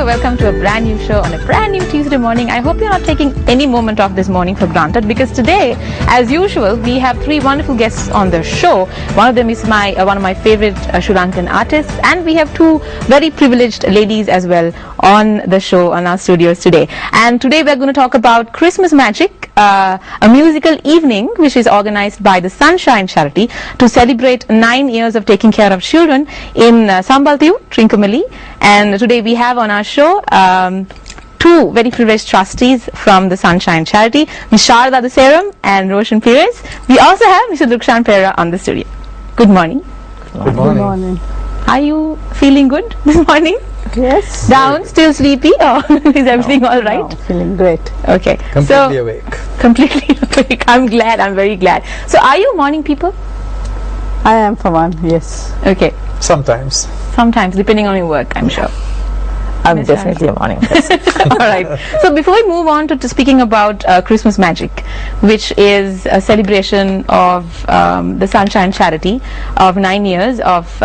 welcome to a brand new show on a brand new Tuesday morning. I hope you're not taking any moment of this morning for granted, because today, as usual, we have three wonderful guests on the show. One of them is one of my favorite Sri Lankan artists, and we have two very privileged ladies as well on the show, on our studios today. And today we're going to talk about Christmas Magic, a musical evening which is organized by the Sunshine Charity to celebrate 9 years of taking care of children in Sambaltiu, Trincomalee. And today we have on our show two very privileged trustees from the Sunshine Charity, Ms. Sharada Deseram and Roshan Perez. We also have Mr. Dukshan Pera on the studio. Good morning. Good morning. Good morning. Are you feeling good this morning? Yes. Down, still sleepy, or is everything all right? No, feeling great. Okay. Completely awake. Completely awake. I'm glad. I'm very glad. So, are you morning people? I am for one, yes. Okay. Sometimes. Sometimes, depending on your work, I'm sure. I'm definitely a morning person. All right. So before we move on to speaking about Christmas Magic, which is a celebration of the Sunshine Charity of 9 years of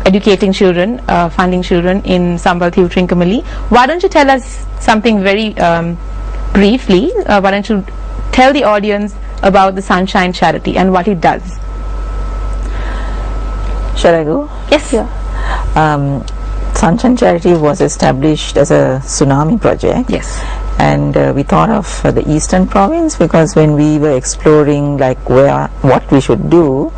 educating children, funding children in Sambaltiu, Trincomalee, why don't you tell us something very briefly? Why don't you tell the audience about the Sunshine Charity and what it does? Shall I go? Yes. Yeah. Sunshine Charity was established as a tsunami project. Yes. And we thought of the eastern province, because when we were exploring what we should do,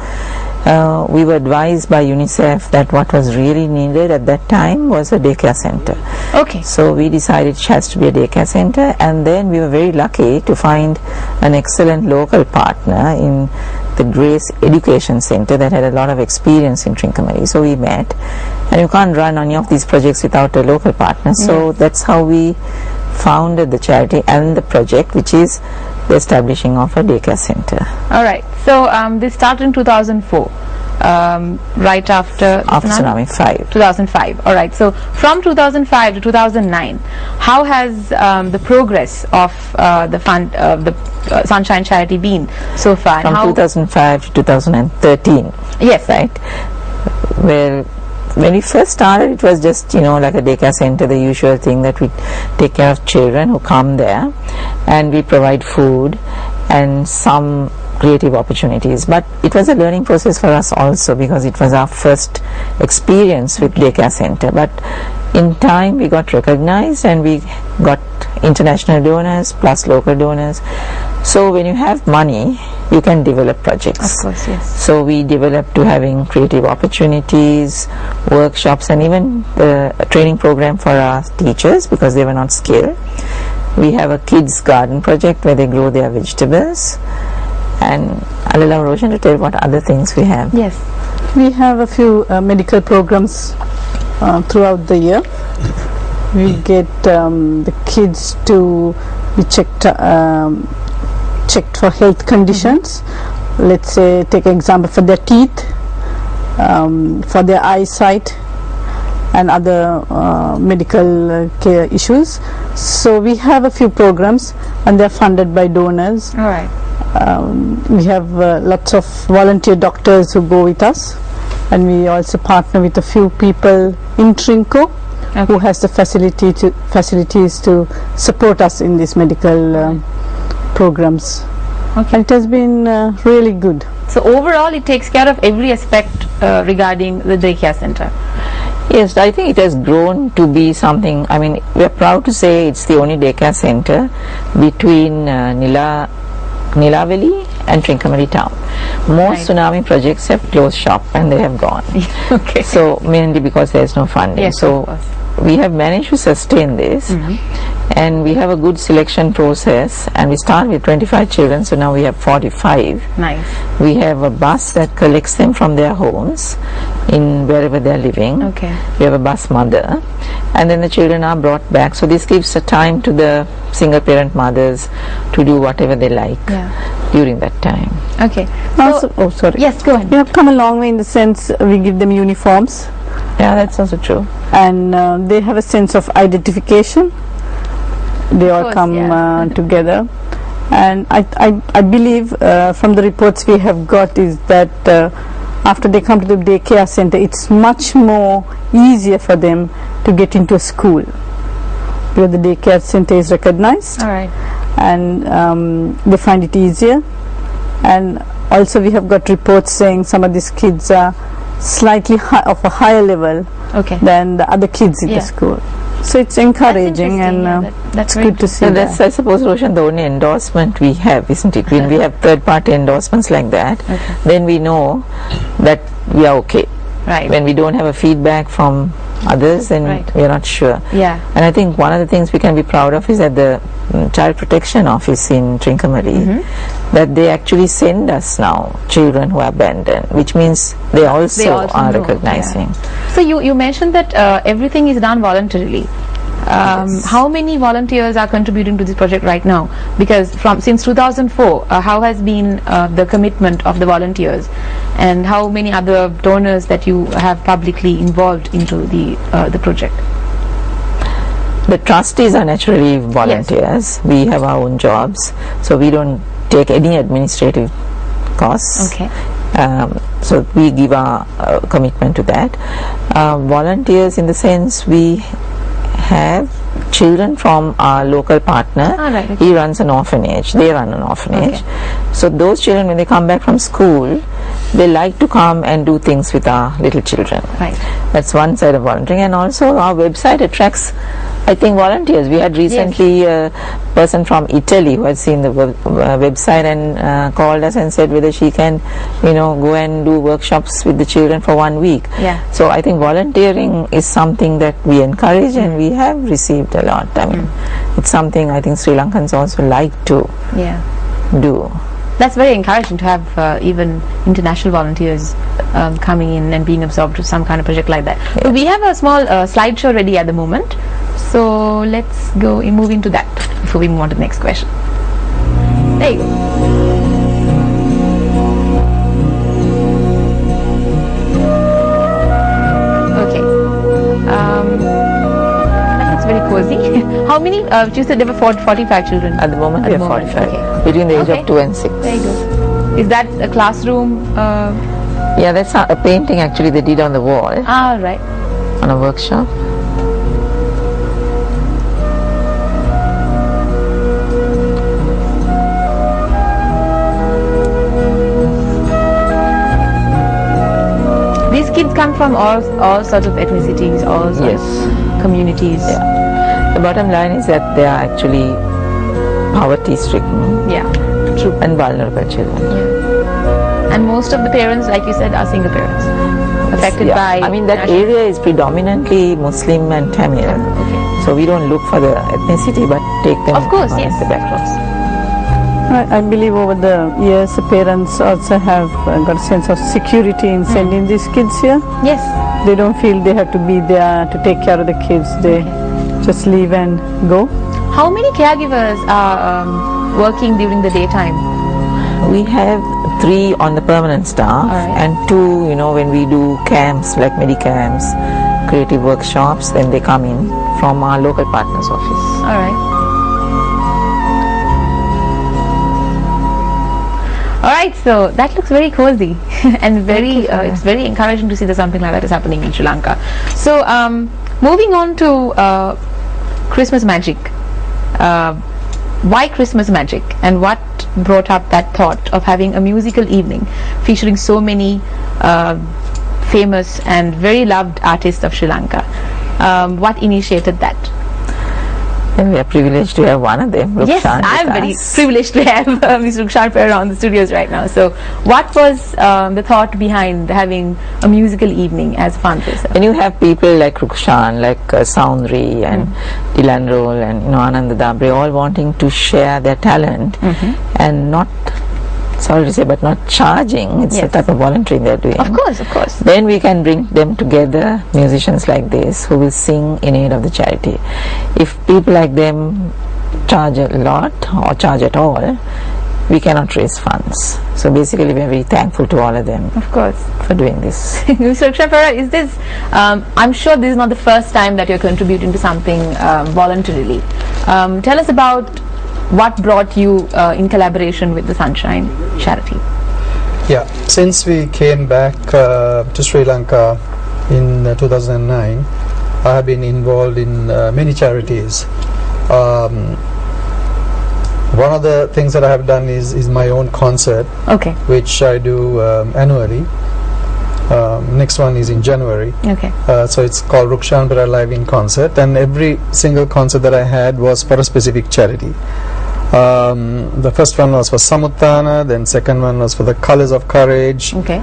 we were advised by UNICEF that what was really needed at that time was a daycare center. Okay. So we decided it has to be a daycare center, and then we were very lucky to find an excellent local partner in the Grace Education Center that had a lot of experience in Trincomalee. So we met, and you can't run any of these projects without a local partner. So that's how we founded the charity and the project, which is the establishing of a daycare center. All right. So this started in 2004, right after Tsunami 5. 2005. All right. So from 2005 to 2009, how has the progress of the Sunshine Charity been so far? From 2005 to 2013. Yes. Right. Well, when we first started, it was just, like a daycare center, the usual thing that we take care of children who come there, and we provide food and some creative opportunities. But it was a learning process for us also, because it was our first experience with daycare center. But in time we got recognized, and we got international donors plus local donors. So when you have money, you can develop projects. Of course, yes. So we developed to having creative opportunities, workshops, and even the training program for our teachers, because they were not skilled. We have a kids garden project where they grow their vegetables, and I'll allow Roshan to tell what other things we have. Yes. We have a few medical programs throughout the year. We get the kids to be checked for health conditions. Let's say, take an example for their teeth, for their eyesight, and other medical care issues. So we have a few programs, and they're funded by donors. All right. We have lots of volunteer doctors who go with us, and we also partner with a few people in Trinco who has the facilities to support us in these medical programs. Okay. And it has been really good. So overall, it takes care of every aspect regarding the daycare center. Yes, I think it has grown to be something. I mean, we are proud to say it's the only daycare center between Nilaveli and Trincomalee town. Most tsunami projects have closed shop and they have gone. Okay. So mainly because there is no funding. Yes, so we have managed to sustain this, and we have a good selection process, and we start with 25 children, so now we have 45. Nice. We have a bus that collects them from their homes in wherever they're living. Okay. We have a bus mother, and then the children are brought back, so this gives a time to the single parent mothers to do whatever they like during that time. Okay. Also, oh sorry. Yes, go ahead. We have come a long way in the sense we give them uniforms. Yeah, that's also true. And they have a sense of identification. They all come together. And I believe from the reports we have got is that after they come to the daycare center, it's much more easier for them to get into a school, because the daycare center is recognized. All right. And they find it easier. And also we have got reports saying some of these kids are slightly of a higher level Okay. than the other kids in the school. So it's encouraging, and that's it's good to see So that. that's, I suppose, Roshan, the only endorsement we have, isn't it? When we have third-party endorsements like that, then we know that we are okay. Right. When we don't have a feedback from others, then we are not sure. Yeah. And I think one of the things we can be proud of is that the Child Protection Office in Trincomalee, that they actually send us now children who are abandoned, which means they also are know, recognizing. So you mentioned that everything is done voluntarily. How many volunteers are contributing to this project right now? Because since 2004, how has been the commitment of the volunteers, and how many other donors that you have publicly involved into the project? The trustees are naturally volunteers. We have our own jobs, so we don't take any administrative costs. Okay. So we give our commitment to that. Volunteers in the sense we have children from our local partner. Right. He runs an orphanage. They run an orphanage. Okay. So those children, when they come back from school, they like to come and do things with our little children. Right. That's one side of volunteering. And also our website attracts, I think, volunteers. We had recently a person from Italy who had seen the website and called us and said whether she can, go and do workshops with the children for 1 week. Yeah. So I think volunteering is something that we encourage, and we have received a lot. I mean, it's something I think Sri Lankans also like to do. That's very encouraging to have even international volunteers coming in and being absorbed to some kind of project like that. So we have a small slideshow ready at the moment. So let's go and move into that before we move on to the next question. There you go. Okay. That looks very cozy. How many? You said there were 45 children. At the moment, we have 45. Okay. Between the age of 2 and 6. There you go. Is that a classroom? Yeah, that's a painting actually they did on the wall Right. on a workshop. These kids come from all sorts of ethnicities, all sorts of communities. Yeah. The bottom line is that they are actually poverty-stricken True. and vulnerable children. And most of the parents, like you said, are single parents, affected by. I mean, that area is predominantly Muslim and Tamil. Okay. So we don't look for the ethnicity, but take them Of course, as yes. the backgrounds. I believe over the years the parents also have got a sense of security in sending these kids here. Yes. They don't feel they have to be there to take care of the kids. They just leave and go. How many caregivers are working during the daytime? We have 3 on the permanent staff, and 2, when we do camps like medicamps, creative workshops, then they come in from our local partner's office. All right. All right, so that looks very cozy and very. It's very encouraging to see that something like that is happening in Sri Lanka. So, moving on to Christmas magic. Why Christmas magic, and what brought up that thought of having a musical evening featuring so many famous and very loved artists of Sri Lanka? What initiated that? And we are privileged to have one of them, Yes, Rukshan, I'm with very us. privileged to have Ms. Rukshan Pereira on the studios right now. So, what was the thought behind having a musical evening as a fundraiser? When you have people like Rukshan, like Soundri and Dylan Roll and Ananda Dabre all wanting to share their talent and not, sorry to say, but not charging, it's a type of volunteering they're doing. Of course, of course. Then we can bring them together, musicians like this, who will sing in aid of the charity. If people like them charge a lot or charge at all, we cannot raise funds. So basically we are very thankful to all of them. Of course. For doing this. Mr. Rukshan Pereira, is this, I'm sure this is not the first time that you're contributing to something voluntarily. Tell us about what brought you in collaboration with the Sunshine charity. Yeah, since we came back to Sri Lanka in 2009, I have been involved in many charities. One of the things that I have done is my own concert, Okay. which I do annually. Next one is in January. Okay. So it's called Rukshanbara Live in Concert, and every single concert that I had was for a specific charity. The first one was for Samuttana, then second one was for the Colors of Courage, Okay.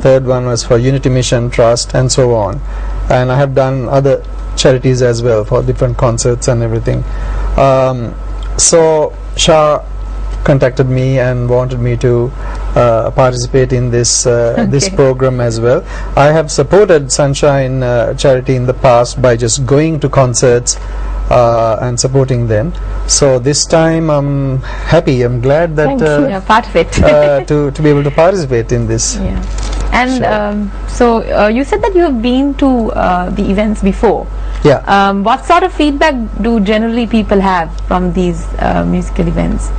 third one was for Unity Mission Trust, and so on. And I have done other charities as well for different concerts and everything. So Shah contacted me and wanted me to participate in this this program as well. I have supported Sunshine charity in the past by just going to concerts and supporting them. So this time I'm happy, I'm glad that Yeah, part of it. to be able to participate in this. Yeah. And so you said that you have been to the events before. Yeah. What sort of feedback do generally people have from these musical events?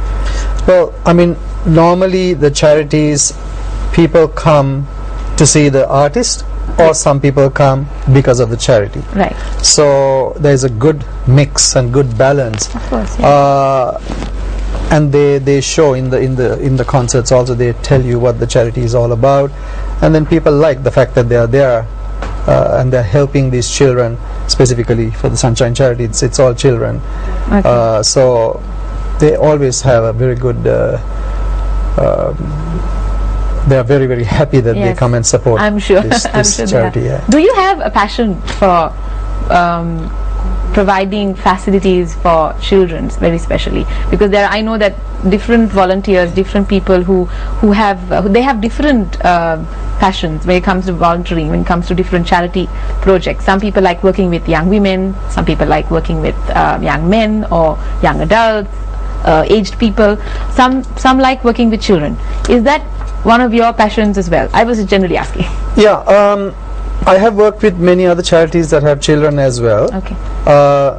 Well, I mean, normally the charities, people come to see the artist, or some people come because of the charity. Right. So there's a good mix and good balance. Of course. Yeah. And they show in the concerts also, they tell you what the charity is all about, and then people like the fact that they are there and they're helping these children, specifically for the Sunshine charity. It's all children. Okay. So they always have a very good they are very, very happy that they Yes. come and support I'm sure. this, I'm this sure they charity. are. Yeah. Do you have a passion for providing facilities for children, very specially? Because there, I know that different volunteers, different people who have they have different passions when it comes to volunteering, when it comes to different charity projects. Some people like working with young women. Some people like working with young men or young adults, aged people. Some like working with children. Is that one of your passions as well? I was generally asking. Yeah, I have worked with many other charities that have children as well. Okay.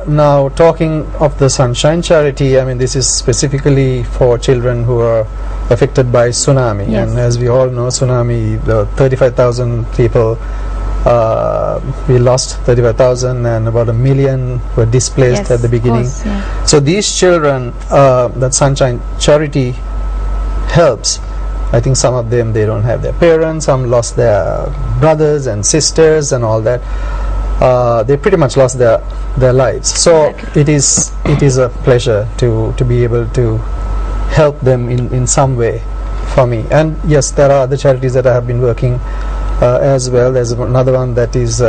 Now, talking of the Sunshine charity, I mean, this is specifically for children who are affected by tsunami. Yes. And as we all know, tsunami, 35,000 people, we lost 35,000, and about 1 million were displaced Yes, at the of beginning. course, yeah. So these children that Sunshine charity helps, I think some of them, they don't have their parents, some lost their brothers and sisters and all that. They pretty much lost their lives. So it is a pleasure to be able to help them in some way for me. And yes, there are other charities that I have been working as well. There's another one that is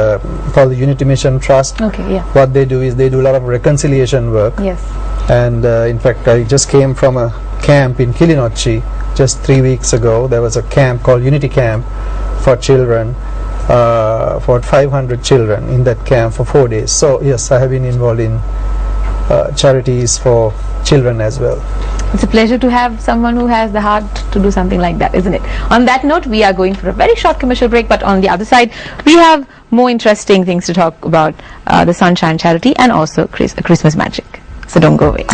called the Unity Mission Trust. Okay. Yeah. What they do is they do a lot of reconciliation work. Yes. And in fact, I just came from a camp in Kilinochchi just 3 weeks ago. There was a camp called Unity Camp for children, for 500 children in that camp for 4 days. So yes, I have been involved in charities for children as well. It's a pleasure to have someone who has the heart to do something like that, isn't it? On that note, we are going for a very short commercial break, but on the other side, we have more interesting things to talk about, the Sunshine charity and also Christmas magic. So don't go away.